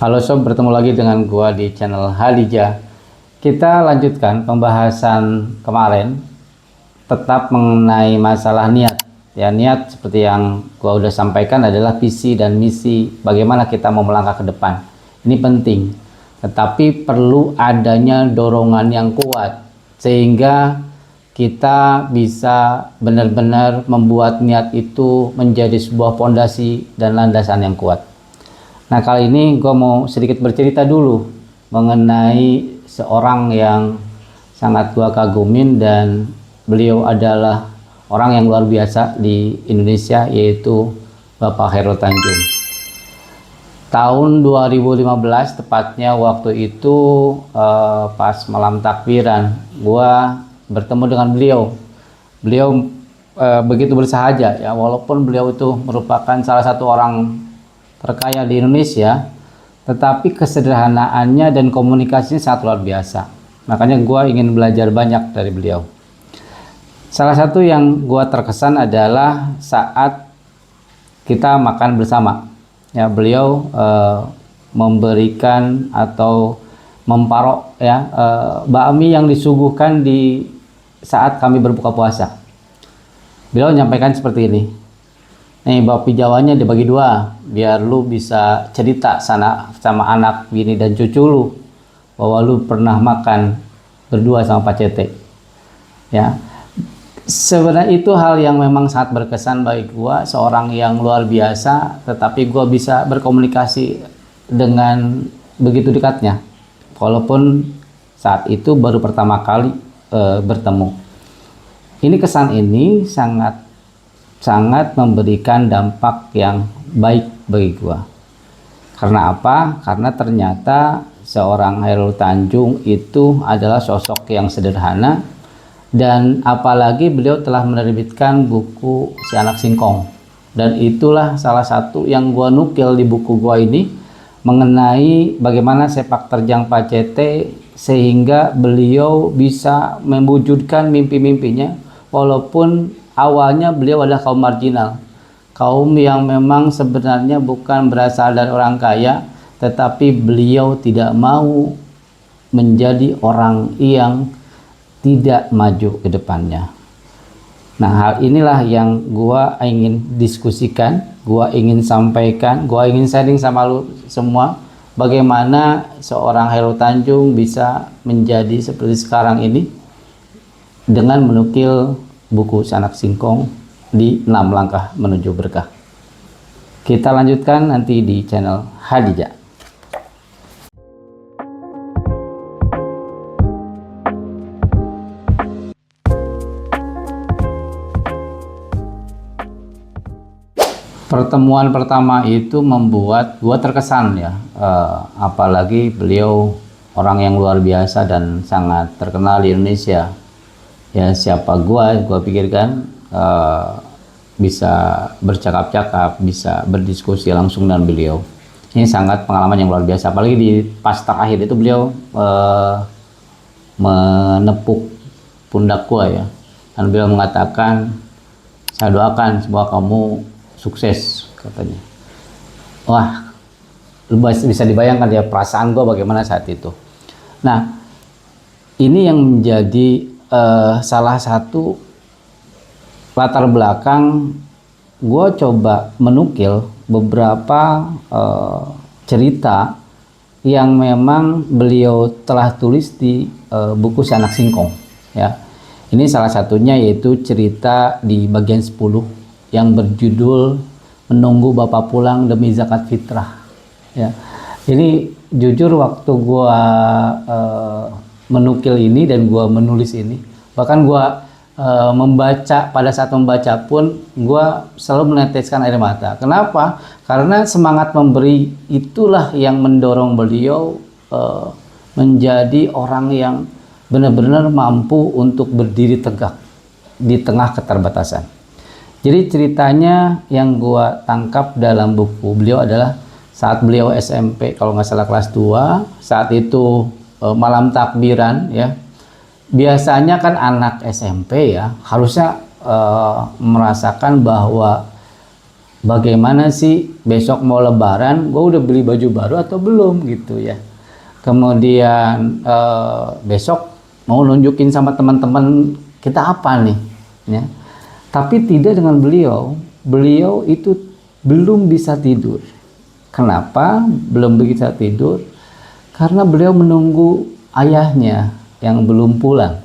Halo sob, bertemu lagi dengan gua di channel Hadija. Kita lanjutkan pembahasan kemarin tetap mengenai masalah niat. Ya, niat seperti yang gua udah sampaikan adalah visi dan misi bagaimana kita mau melangkah ke depan. Ini penting. Tetapi perlu adanya dorongan yang kuat sehingga kita bisa benar-benar membuat niat itu menjadi sebuah pondasi dan landasan yang kuat. Nah, kali ini gue mau sedikit bercerita dulu mengenai seorang yang sangat gue kagumin, dan beliau adalah orang yang luar biasa di Indonesia, yaitu Bapak Chairul Tanjung. Tahun 2015 tepatnya, waktu itu pas malam takbiran, gue bertemu dengan beliau. Beliau begitu bersahaja ya, walaupun beliau itu merupakan salah satu orang terkaya di Indonesia, tetapi kesederhanaannya dan komunikasinya sangat luar biasa. Makanya gue ingin belajar banyak dari beliau. Salah satu yang gue terkesan adalah saat kita makan bersama. Ya, beliau memberikan atau memparok ya bakmi yang disuguhkan di saat kami berbuka puasa. Beliau menyampaikan seperti ini. Nih, bakmi Jawanya dibagi dua, biar lu bisa cerita sama anak, bini dan cucu lu bahwa lu pernah makan berdua sama Pak Cete. Ya, sebenarnya itu hal yang memang sangat berkesan bagi gua, seorang yang luar biasa, tetapi gua bisa berkomunikasi dengan begitu dekatnya, walaupun saat itu baru pertama kali bertemu. Ini kesan ini sangat memberikan dampak yang baik bagi gua. Karena apa? Karena ternyata seorang Chairul Tanjung itu adalah sosok yang sederhana, dan apalagi beliau telah menerbitkan buku Si Anak Singkong, dan itulah salah satu yang gua nukil di buku gua ini mengenai bagaimana sepak terjang Pak Cete sehingga beliau bisa mewujudkan mimpi-mimpinya, walaupun awalnya beliau adalah kaum marginal, kaum yang memang sebenarnya bukan berasal dari orang kaya, tetapi beliau tidak mau menjadi orang yang tidak maju ke depannya. Nah, hal inilah yang gua ingin diskusikan, gua ingin sampaikan, gua ingin sharing sama lu semua, bagaimana seorang Chairul Tanjung bisa menjadi seperti sekarang ini dengan menukil buku Si Anak Singkong di 6 langkah menuju berkah. Kita lanjutkan nanti di channel Hadija. Pertemuan pertama itu membuat gua terkesan ya, apalagi beliau orang yang luar biasa dan sangat terkenal di Indonesia. Ya, siapa gua pikirkan bisa bercakap-cakap, bisa berdiskusi langsung dengan beliau. Ini sangat pengalaman yang luar biasa, apalagi di pas terakhir itu beliau menepuk pundak gua ya, dan beliau mengatakan, saya doakan semoga kamu sukses, katanya. Wah, lu bisa dibayangkan ya perasaan gua bagaimana saat itu. Nah, ini yang menjadi salah satu latar belakang gue coba menukil beberapa cerita yang memang beliau telah tulis di buku Si Anak Singkong ya. Ini salah satunya yaitu cerita di bagian 10 yang berjudul Menunggu Bapak Pulang Demi Zakat Fitrah ya. Ini jujur waktu gue menukil ini dan gua menulis ini, bahkan gua membaca, pada saat membaca pun gua selalu meneteskan air mata. Kenapa? Karena semangat memberi itulah yang mendorong beliau menjadi orang yang benar-benar mampu untuk berdiri tegak di tengah keterbatasan. Jadi ceritanya yang gua tangkap dalam buku beliau adalah saat beliau SMP, kalau nggak salah kelas 2, saat itu malam takbiran ya. Biasanya kan anak SMP ya harusnya merasakan bahwa bagaimana sih besok mau lebaran, gue udah beli baju baru atau belum gitu ya. Kemudian besok mau nunjukin sama teman-teman kita apa nih ya. Tapi tidak dengan beliau. Beliau itu belum bisa tidur. Kenapa belum bisa tidur? Karena beliau menunggu ayahnya yang belum pulang.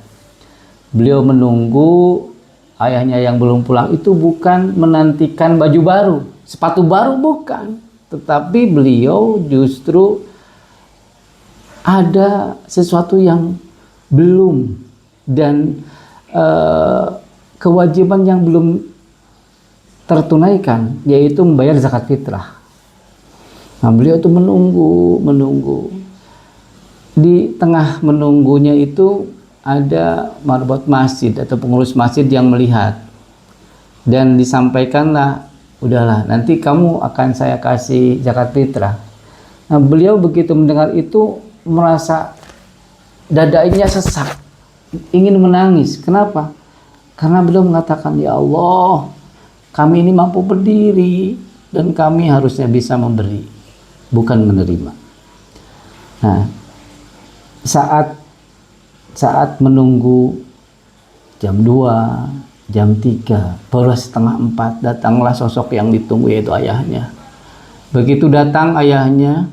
Beliau menunggu ayahnya yang belum pulang itu bukan menantikan baju baru, sepatu baru bukan. Tetapi beliau justru ada sesuatu yang belum dan kewajiban yang belum tertunaikan, yaitu membayar zakat fitrah. Nah, beliau itu menunggu. Di tengah menunggunya itu ada marbot masjid atau pengurus masjid yang melihat dan disampaikanlah, udahlah nanti kamu akan saya kasih zakat fitrah. Nah, beliau begitu mendengar itu merasa dadanya sesak, ingin menangis. Kenapa? Karena beliau mengatakan, ya Allah, kami ini mampu berdiri dan kami harusnya bisa memberi, bukan menerima. Nah, saat menunggu jam 2, jam 3, baru setengah 4 datanglah sosok yang ditunggu, yaitu ayahnya. Begitu datang ayahnya,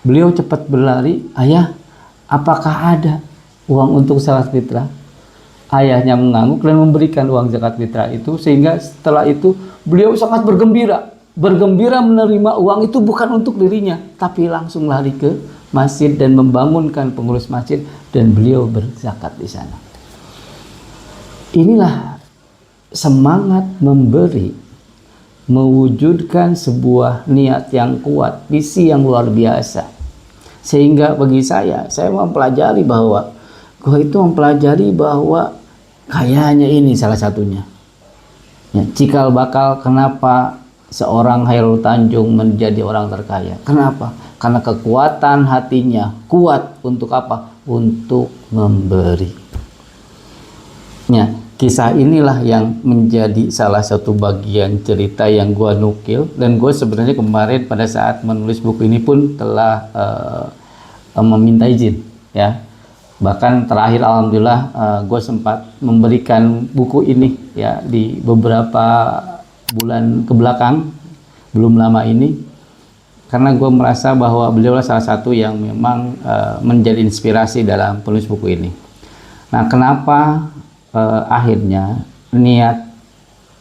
beliau cepat berlari, ayah, apakah ada uang untuk zakat fitrah? Ayahnya mengangguk dan memberikan uang zakat fitrah itu, sehingga setelah itu beliau sangat bergembira menerima uang itu bukan untuk dirinya, tapi langsung lari ke masjid dan membangunkan pengurus masjid dan beliau berzakat di sana. Inilah semangat memberi, mewujudkan sebuah niat yang kuat, visi yang luar biasa. Sehingga bagi saya mempelajari bahwa kayaknya ini salah satunya. Ya, cikal bakal kenapa seorang Khairul Tanjung menjadi orang terkaya. Kenapa? Karena kekuatan hatinya kuat untuk apa? Untuk memberi. Ya, kisah inilah yang menjadi salah satu bagian cerita yang gue nukil, dan gue sebenarnya kemarin pada saat menulis buku ini pun telah meminta izin, ya. Bahkan terakhir alhamdulillah gue sempat memberikan buku ini ya di beberapa bulan kebelakang, belum lama ini, karena gue merasa bahwa beliau salah satu yang memang menjadi inspirasi dalam penulis buku ini. Nah, kenapa akhirnya niat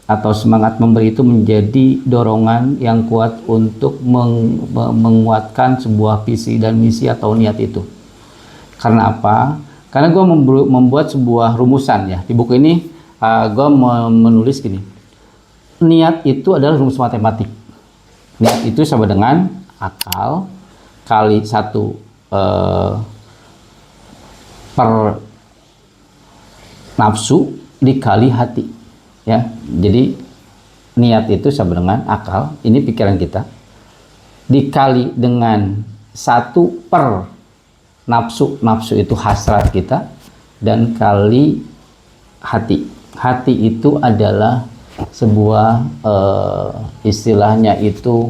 atau semangat memberi itu menjadi dorongan yang kuat untuk menguatkan sebuah visi dan misi atau niat itu? Karena apa? Karena gue membuat sebuah rumusan ya di buku ini. Gue menulis gini, niat itu adalah rumus matematik. Niat itu sama dengan akal kali 1 per nafsu dikali hati, ya. Jadi niat itu sama dengan akal, ini pikiran kita, dikali dengan 1 per nafsu itu hasrat kita, dan kali hati. Hati itu adalah sebuah istilahnya itu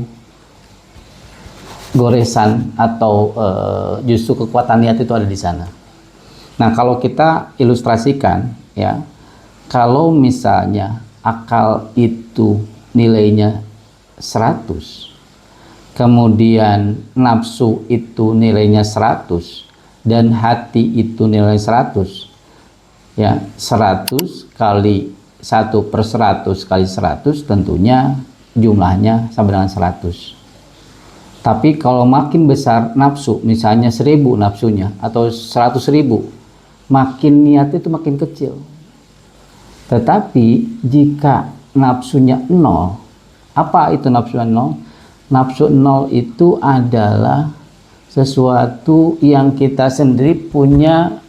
goresan atau justru kekuatan niat itu ada di sana. Nah, kalau kita ilustrasikan ya, kalau misalnya akal itu nilainya 100, kemudian nafsu itu nilainya 100, dan hati itu nilai 100, ya 100 kali 1/100 kali 100 tentunya jumlahnya sama dengan 100. Tapi kalau makin besar nafsu, misalnya 1000 nafsunya atau 100.000, makin niat itu makin kecil. Tetapi jika nafsunya 0, apa itu nafsunya 0? Nafsu 0 itu adalah sesuatu yang kita sendiri punya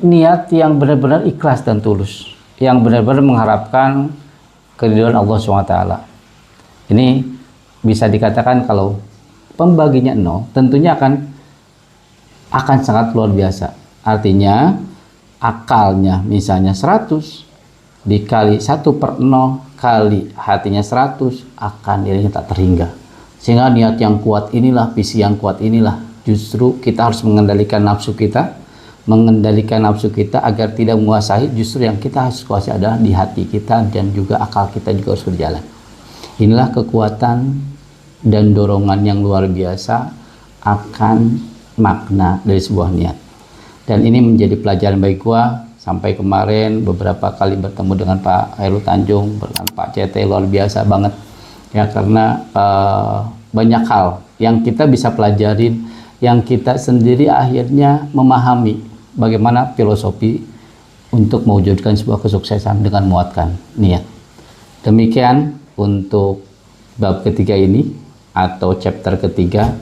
niat yang benar-benar ikhlas dan tulus, yang benar-benar mengharapkan keridhaan Allah SWT. Ini bisa dikatakan kalau pembaginya 0, tentunya akan sangat luar biasa. Artinya akalnya misalnya 100 dikali 1/0 kali hatinya 100, akan dirinya tak terhingga. Sehingga niat yang kuat inilah, visi yang kuat inilah, justru kita harus mengendalikan nafsu kita, agar tidak menguasai. Justru yang kita harus kuasai adalah di hati kita, dan juga akal kita juga harus berjalan. Inilah kekuatan dan dorongan yang luar biasa akan makna dari sebuah niat. Dan ini menjadi pelajaran bagi gua. Sampai kemarin beberapa kali bertemu dengan Pak Hairul Tanjung, dengan Pak CT, luar biasa banget ya, karena banyak hal yang kita bisa pelajarin, yang kita sendiri akhirnya memahami bagaimana filosofi untuk mewujudkan sebuah kesuksesan dengan menguatkan niat. Demikian untuk bab ketiga ini atau chapter ketiga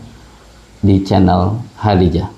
di channel Hadijah.